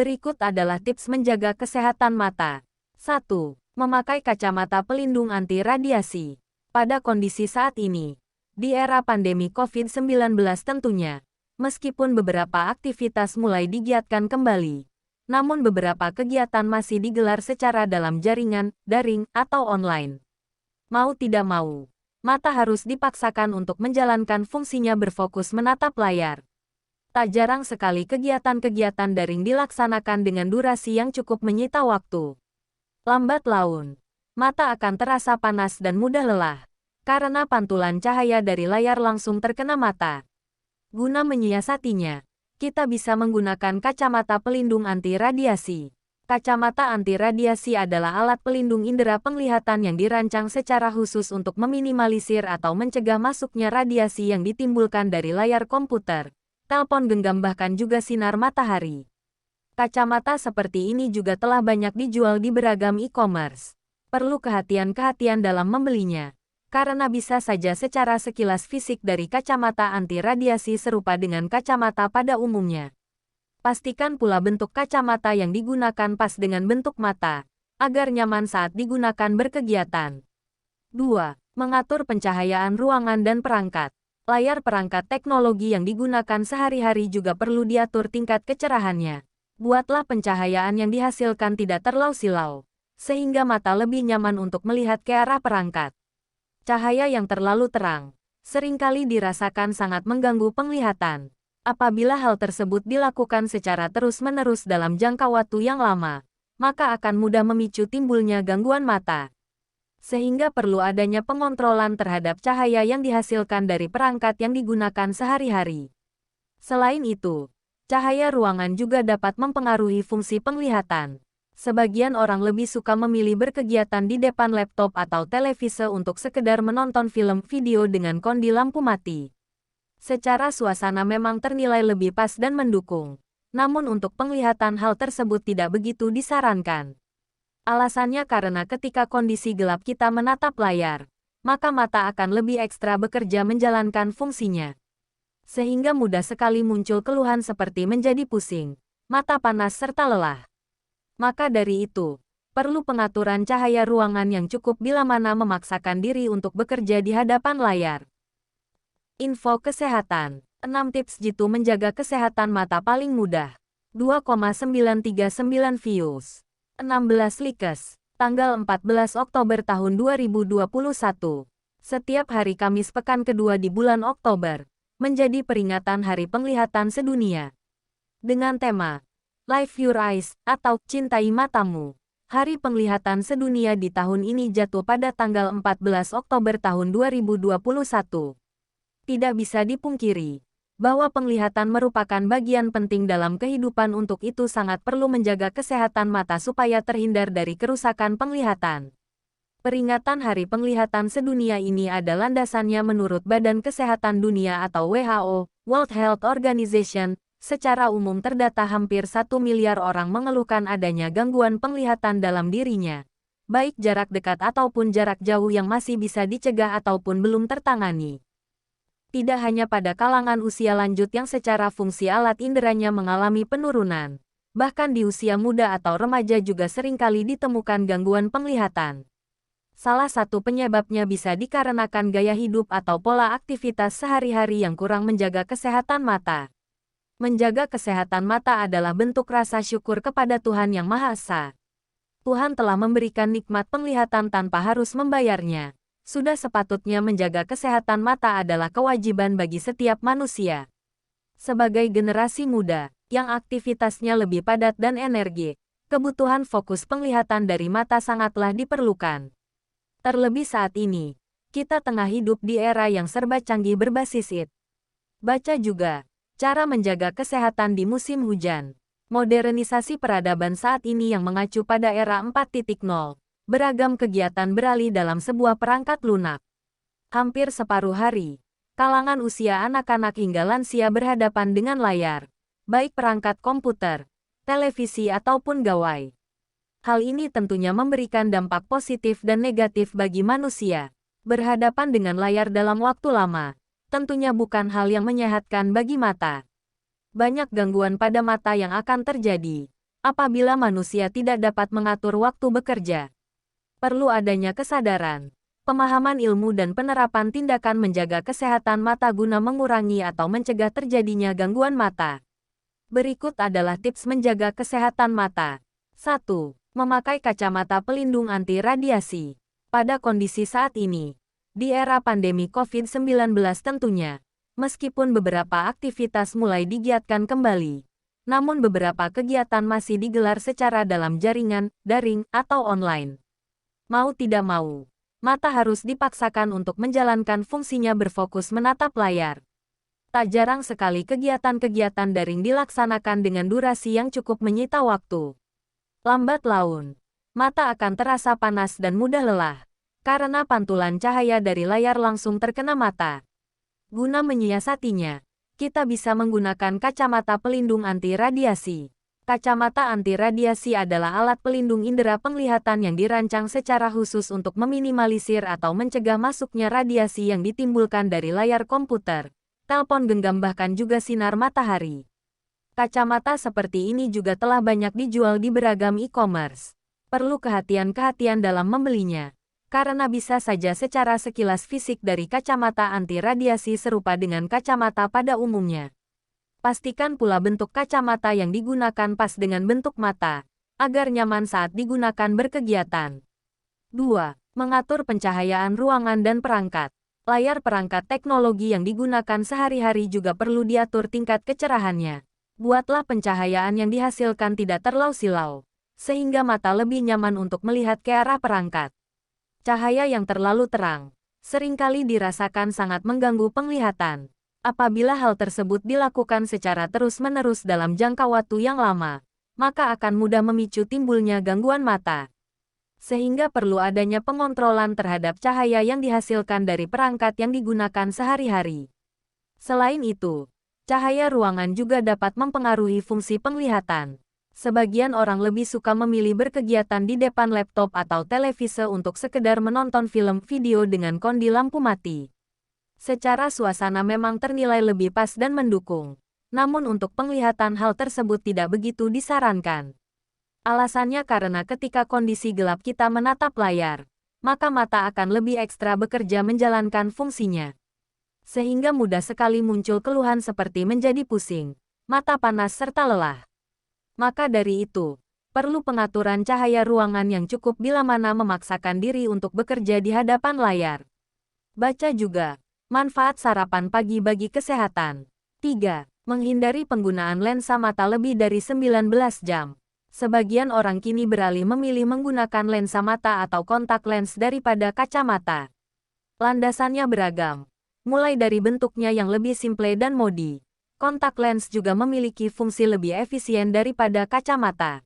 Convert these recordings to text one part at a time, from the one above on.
Berikut adalah tips menjaga kesehatan mata. 1. Memakai kacamata pelindung anti radiasi. Pada kondisi saat ini, di era pandemi COVID-19 tentunya, meskipun beberapa aktivitas mulai digiatkan kembali, namun beberapa kegiatan masih digelar secara dalam jaringan, daring, atau online. Mau tidak mau, mata harus dipaksakan untuk menjalankan fungsinya berfokus menatap layar. Tak jarang sekali kegiatan-kegiatan daring dilaksanakan dengan durasi yang cukup menyita waktu. Lambat laun, mata akan terasa panas dan mudah lelah, karena pantulan cahaya dari layar langsung terkena mata. Guna menyiasatinya, kita bisa menggunakan kacamata pelindung anti radiasi. Kacamata anti radiasi adalah alat pelindung indera penglihatan yang dirancang secara khusus untuk meminimalisir atau mencegah masuknya radiasi yang ditimbulkan dari layar komputer, telepon genggam bahkan juga sinar matahari. Kacamata seperti ini juga telah banyak dijual di beragam e-commerce. Perlu kehati-hatian dalam membelinya, karena bisa saja secara sekilas fisik dari kacamata anti radiasi serupa dengan kacamata pada umumnya. Pastikan pula bentuk kacamata yang digunakan pas dengan bentuk mata, agar nyaman saat digunakan berkegiatan. 2. Mengatur pencahayaan ruangan dan perangkat. Layar perangkat teknologi yang digunakan sehari-hari juga perlu diatur tingkat kecerahannya. Buatlah pencahayaan yang dihasilkan tidak terlalu silau, sehingga mata lebih nyaman untuk melihat ke arah perangkat. Cahaya yang terlalu terang seringkali dirasakan sangat mengganggu penglihatan. Apabila hal tersebut dilakukan secara terus-menerus dalam jangka waktu yang lama, maka akan mudah memicu timbulnya gangguan mata. Sehingga perlu adanya pengontrolan terhadap cahaya yang dihasilkan dari perangkat yang digunakan sehari-hari. Selain itu, cahaya ruangan juga dapat mempengaruhi fungsi penglihatan. Sebagian orang lebih suka memilih berkegiatan di depan laptop atau televisi untuk sekedar menonton film video dengan kondisi lampu mati. Secara suasana memang ternilai lebih pas dan mendukung, namun untuk penglihatan hal tersebut tidak begitu disarankan. Alasannya karena ketika kondisi gelap kita menatap layar, maka mata akan lebih ekstra bekerja menjalankan fungsinya. Sehingga mudah sekali muncul keluhan seperti menjadi pusing, mata panas serta lelah. Maka dari itu, perlu pengaturan cahaya ruangan yang cukup bila mana memaksakan diri untuk bekerja di hadapan layar. Info kesehatan. 6 tips jitu menjaga kesehatan mata paling mudah. 2,939 views. 16 likes. Tanggal 14 Oktober tahun 2021. Setiap hari Kamis pekan kedua di bulan Oktober menjadi peringatan Hari Penglihatan Sedunia. Dengan tema Live Your Eyes atau Cintai Matamu. Hari Penglihatan Sedunia di tahun ini jatuh pada tanggal 14 Oktober tahun 2021. Tidak bisa dipungkiri bahwa penglihatan merupakan bagian penting dalam kehidupan, untuk itu sangat perlu menjaga kesehatan mata supaya terhindar dari kerusakan penglihatan. Peringatan Hari Penglihatan Sedunia ini ada landasannya menurut Badan Kesehatan Dunia atau WHO, World Health Organization. Secara umum terdata hampir 1 miliar orang mengeluhkan adanya gangguan penglihatan dalam dirinya, baik jarak dekat ataupun jarak jauh yang masih bisa dicegah ataupun belum tertangani. Tidak hanya pada kalangan usia lanjut yang secara fungsi alat inderanya mengalami penurunan, bahkan di usia muda atau remaja juga seringkali ditemukan gangguan penglihatan. Salah satu penyebabnya bisa dikarenakan gaya hidup atau pola aktivitas sehari-hari yang kurang menjaga kesehatan mata. Menjaga kesehatan mata adalah bentuk rasa syukur kepada Tuhan Yang Maha Esa. Tuhan telah memberikan nikmat penglihatan tanpa harus membayarnya. Sudah sepatutnya menjaga kesehatan mata adalah kewajiban bagi setiap manusia. Sebagai generasi muda, yang aktivitasnya lebih padat dan energi, kebutuhan fokus penglihatan dari mata sangatlah diperlukan. Terlebih saat ini, kita tengah hidup di era yang serba canggih berbasis IT. Baca juga, cara menjaga kesehatan di musim hujan. Modernisasi peradaban saat ini yang mengacu pada era 4.0. Beragam kegiatan beralih dalam sebuah perangkat lunak. Hampir separuh hari, kalangan usia anak-anak hingga lansia berhadapan dengan layar, baik perangkat komputer, televisi ataupun gawai. Hal ini tentunya memberikan dampak positif dan negatif bagi manusia. Berhadapan dengan layar dalam waktu lama, tentunya bukan hal yang menyehatkan bagi mata. Banyak gangguan pada mata yang akan terjadi, Apabila manusia tidak dapat mengatur waktu bekerja, perlu adanya kesadaran, pemahaman ilmu dan penerapan tindakan menjaga kesehatan mata guna mengurangi atau mencegah terjadinya gangguan mata. Berikut adalah tips menjaga kesehatan mata. 1. Memakai kacamata pelindung anti radiasi. Pada kondisi saat ini, di era pandemi COVID-19 tentunya, meskipun beberapa aktivitas mulai digiatkan kembali, namun beberapa kegiatan masih digelar secara dalam jaringan, daring, atau online. Mau tidak mau, mata harus dipaksakan untuk menjalankan fungsinya berfokus menatap layar. Tak jarang sekali kegiatan-kegiatan daring dilaksanakan dengan durasi yang cukup menyita waktu. Lambat laun, mata akan terasa panas dan mudah lelah, karena pantulan cahaya dari layar langsung terkena mata. Guna menyiasatinya, kita bisa menggunakan kacamata pelindung anti radiasi. Kacamata anti radiasi adalah alat pelindung indera penglihatan yang dirancang secara khusus untuk meminimalisir atau mencegah masuknya radiasi yang ditimbulkan dari layar komputer, telepon genggam bahkan juga sinar matahari. Kacamata seperti ini juga telah banyak dijual di beragam e-commerce. Perlu kehatian-kehatian dalam membelinya, karena bisa saja secara sekilas fisik dari kacamata anti radiasi serupa dengan kacamata pada umumnya. Pastikan pula bentuk kacamata yang digunakan pas dengan bentuk mata, agar nyaman saat digunakan berkegiatan. 2. Mengatur pencahayaan ruangan dan perangkat. Layar perangkat teknologi yang digunakan sehari-hari juga perlu diatur tingkat kecerahannya. Buatlah pencahayaan yang dihasilkan tidak terlalu silau, sehingga mata lebih nyaman untuk melihat ke arah perangkat. Cahaya yang terlalu terang seringkali dirasakan sangat mengganggu penglihatan. Apabila hal tersebut dilakukan secara terus-menerus dalam jangka waktu yang lama, maka akan mudah memicu timbulnya gangguan mata. Sehingga perlu adanya pengontrolan terhadap cahaya yang dihasilkan dari perangkat yang digunakan sehari-hari. Selain itu, cahaya ruangan juga dapat mempengaruhi fungsi penglihatan. Sebagian orang lebih suka memilih berkegiatan di depan laptop atau televisi untuk sekedar menonton film video dengan kondisi lampu mati. Secara suasana memang ternilai lebih pas dan mendukung, namun untuk penglihatan hal tersebut tidak begitu disarankan. Alasannya karena ketika kondisi gelap kita menatap layar, maka mata akan lebih ekstra bekerja menjalankan fungsinya. Sehingga mudah sekali muncul keluhan seperti menjadi pusing, mata panas serta lelah. Maka dari itu, perlu pengaturan cahaya ruangan yang cukup bila mana memaksakan diri untuk bekerja di hadapan layar. Baca juga, manfaat sarapan pagi bagi kesehatan. 3. Menghindari penggunaan lensa mata lebih dari 19 jam. Sebagian orang kini beralih memilih menggunakan lensa mata atau kontak lens daripada kacamata. Landasannya beragam, mulai dari bentuknya yang lebih simple dan modi. Kontak lens juga memiliki fungsi lebih efisien daripada kacamata.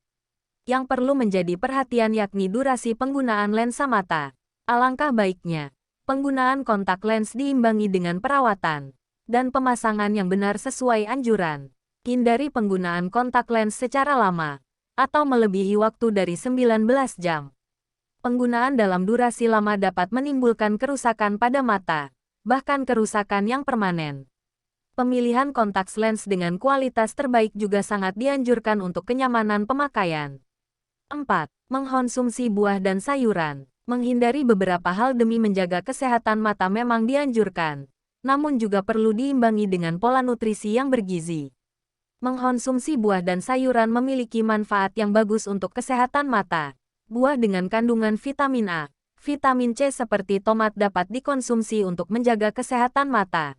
Yang perlu menjadi perhatian yakni durasi penggunaan lensa mata. Alangkah baiknya, penggunaan kontak lens diimbangi dengan perawatan dan pemasangan yang benar sesuai anjuran. Hindari penggunaan kontak lens secara lama atau melebihi waktu dari 19 jam. Penggunaan dalam durasi lama dapat menimbulkan kerusakan pada mata, bahkan kerusakan yang permanen. Pemilihan kontak lens dengan kualitas terbaik juga sangat dianjurkan untuk kenyamanan pemakaian. 4. Mengkonsumsi buah dan sayuran. Menghindari beberapa hal demi menjaga kesehatan mata memang dianjurkan, namun juga perlu diimbangi dengan pola nutrisi yang bergizi. Mengkonsumsi buah dan sayuran memiliki manfaat yang bagus untuk kesehatan mata. Buah dengan kandungan vitamin A, vitamin C seperti tomat dapat dikonsumsi untuk menjaga kesehatan mata.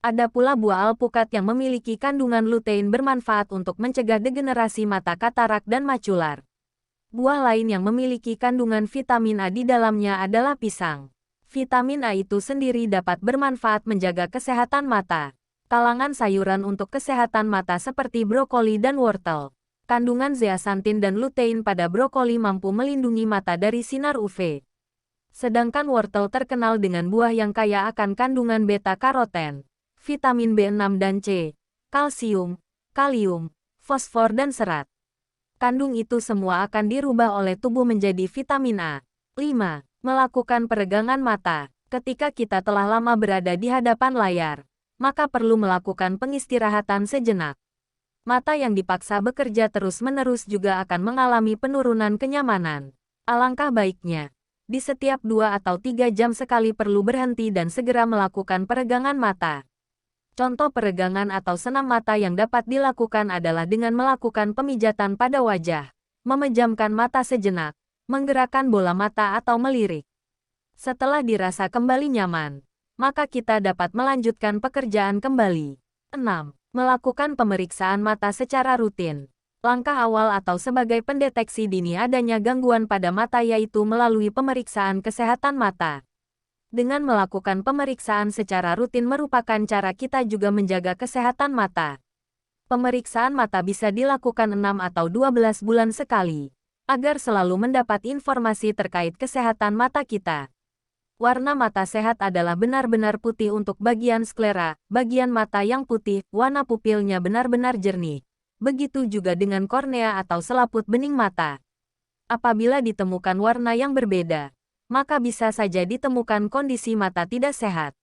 Ada pula buah alpukat yang memiliki kandungan lutein bermanfaat untuk mencegah degenerasi mata katarak dan macular. Buah lain yang memiliki kandungan vitamin A di dalamnya adalah pisang. Vitamin A itu sendiri dapat bermanfaat menjaga kesehatan mata. Kalangan sayuran untuk kesehatan mata seperti brokoli dan wortel. Kandungan zeaxanthin dan lutein pada brokoli mampu melindungi mata dari sinar UV. Sedangkan wortel terkenal dengan buah yang kaya akan kandungan beta-karoten, vitamin B6 dan C, kalsium, kalium, fosfor dan serat. Kandung itu semua akan dirubah oleh tubuh menjadi vitamin A. 5. Melakukan peregangan mata. Ketika kita telah lama berada di hadapan layar, maka perlu melakukan pengistirahatan sejenak. Mata yang dipaksa bekerja terus-menerus juga akan mengalami penurunan kenyamanan. Alangkah baiknya, di setiap 2 atau 3 jam sekali perlu berhenti dan segera melakukan peregangan mata. Contoh peregangan atau senam mata yang dapat dilakukan adalah dengan melakukan pemijatan pada wajah, memejamkan mata sejenak, menggerakkan bola mata atau melirik. Setelah dirasa kembali nyaman, maka kita dapat melanjutkan pekerjaan kembali. 6. Melakukan pemeriksaan mata secara rutin. Langkah awal atau sebagai pendeteksi dini adanya gangguan pada mata yaitu melalui pemeriksaan kesehatan mata. Dengan melakukan pemeriksaan secara rutin merupakan cara kita juga menjaga kesehatan mata. Pemeriksaan mata bisa dilakukan 6 atau 12 bulan sekali, agar selalu mendapat informasi terkait kesehatan mata kita. Warna mata sehat adalah benar-benar putih untuk bagian sklera, bagian mata yang putih, warna pupilnya benar-benar jernih. Begitu juga dengan kornea atau selaput bening mata. Apabila ditemukan warna yang berbeda, maka bisa saja ditemukan kondisi mata tidak sehat.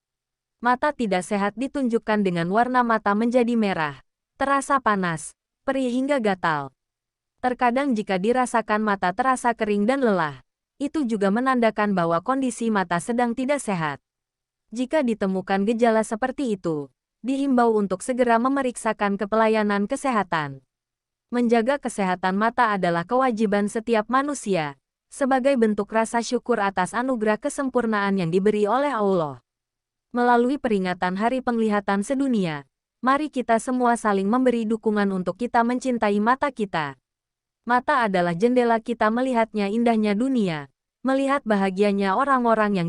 Mata tidak sehat ditunjukkan dengan warna mata menjadi merah, terasa panas, perih hingga gatal. Terkadang jika dirasakan mata terasa kering dan lelah, itu juga menandakan bahwa kondisi mata sedang tidak sehat. Jika ditemukan gejala seperti itu, dihimbau untuk segera memeriksakan ke pelayanan kesehatan. Menjaga kesehatan mata adalah kewajiban setiap manusia, sebagai bentuk rasa syukur atas anugerah kesempurnaan yang diberi oleh Allah. Melalui peringatan Hari Penglihatan Sedunia, mari kita semua saling memberi dukungan untuk kita mencintai mata kita. Mata adalah jendela kita melihatnya indahnya dunia, melihat bahagianya orang-orang yang kita